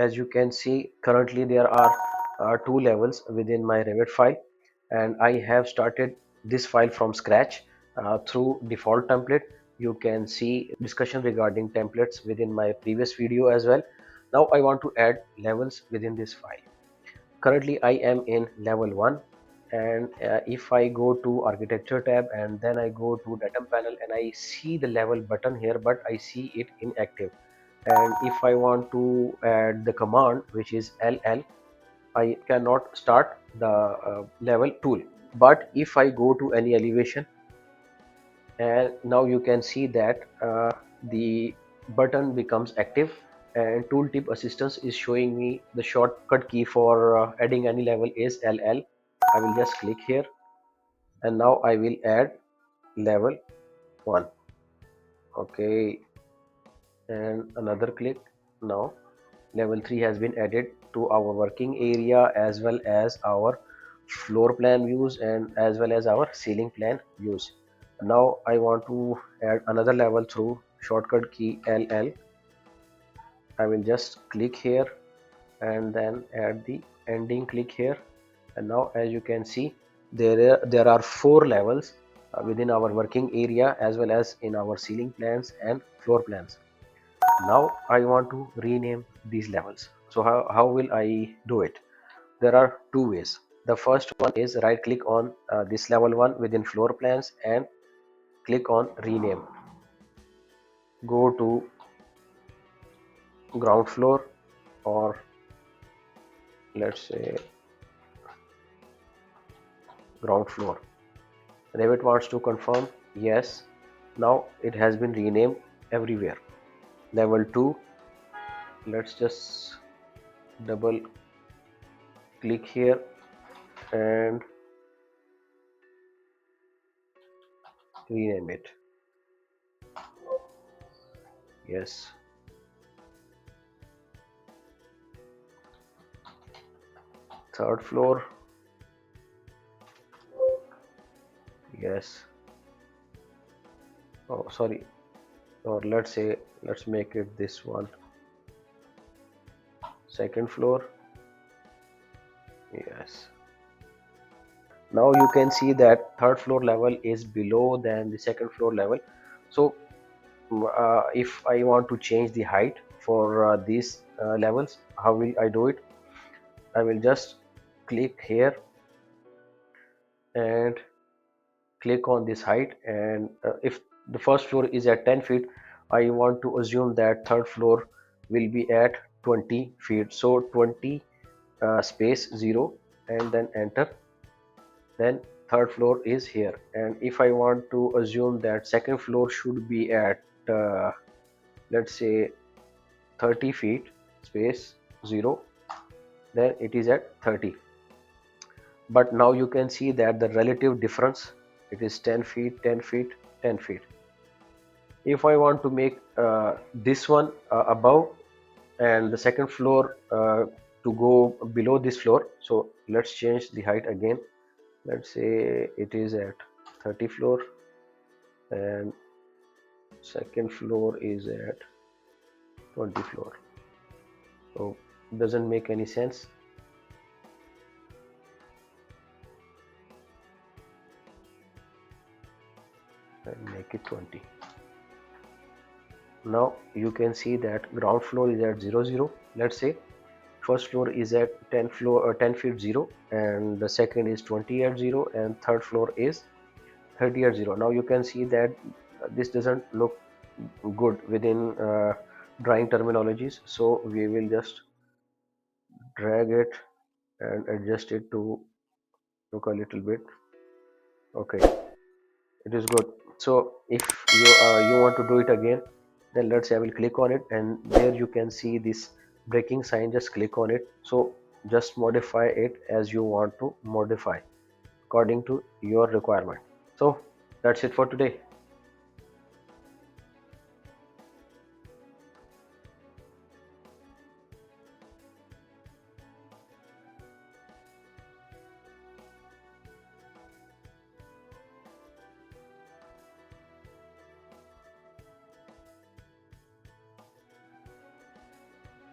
as you can see, currently there are two levels within my Revit file, and I have started this file from scratch through default template. You can see discussion regarding templates within my previous video as well. Now I want to add levels within this file. Currently I am in level 1, and if I go to architecture tab and then I go to datum panel and I see the level button here, but I see it inactive. And if I want to add the command, which is ll, I cannot start the level tool. But if I go to any elevation, and now you can see that the button becomes active, and tooltip assistance is showing me the shortcut key for adding any level is ll. I will just click here, and now I will add level 1. Okay, and another click. Now level 3 has been added to our working area, as well as our floor plan views and as well as our ceiling plan views. Now I want to add another level through shortcut key ll. I will just click here and then add the ending click here, and now as you can see, there are four levels within our working area, as well as in our ceiling plans and floor plans. Now I want to rename these levels. So how will I do it? There are two ways. The first one is right click on this level 1 within floor plans and click on rename. Go to ground floor, or let's say ground floor. Revit wants to confirm yes. Now it has been renamed everywhere. Level 2, let's just double click here and rename it. Yes. Third floor. Yes. Oh, sorry. Or let's make it this one. Second floor. Yes. Now you can see that third floor level is below than the second floor level. So if I want to change the height for these levels, how will I do it? I will just click here and click on this height, and if the first floor is at 10 feet, I want to assume that third floor will be at 20 feet. So 20 space 0 and then enter. Then third floor is here, and if I want to assume that second floor should be at let's say 30 feet space 0, then it is at 30. But now you can see that the relative difference, it is 10 feet, 10 feet, 10 feet. If I want to make this one above and the second floor to go below this floor, so let's change the height again. Let's say it is at 30 floor and second floor is at 20 floor. So it doesn't make any sense. And make it 20. Now you can see that ground floor is at 0 0. Let's say first floor is at 10 feet 0, and the second is 20 at 0, and third floor is 30 at 0. Now you can see that this doesn't look good within drawing terminologies, so we will just drag it and adjust it to look a little bit. Okay, it is good. So if you want to do it again, then let's say I will click on it, and there you can see this breaking sign. Just click on it. So just modify it as you want to modify according to your requirement. So that's it for today.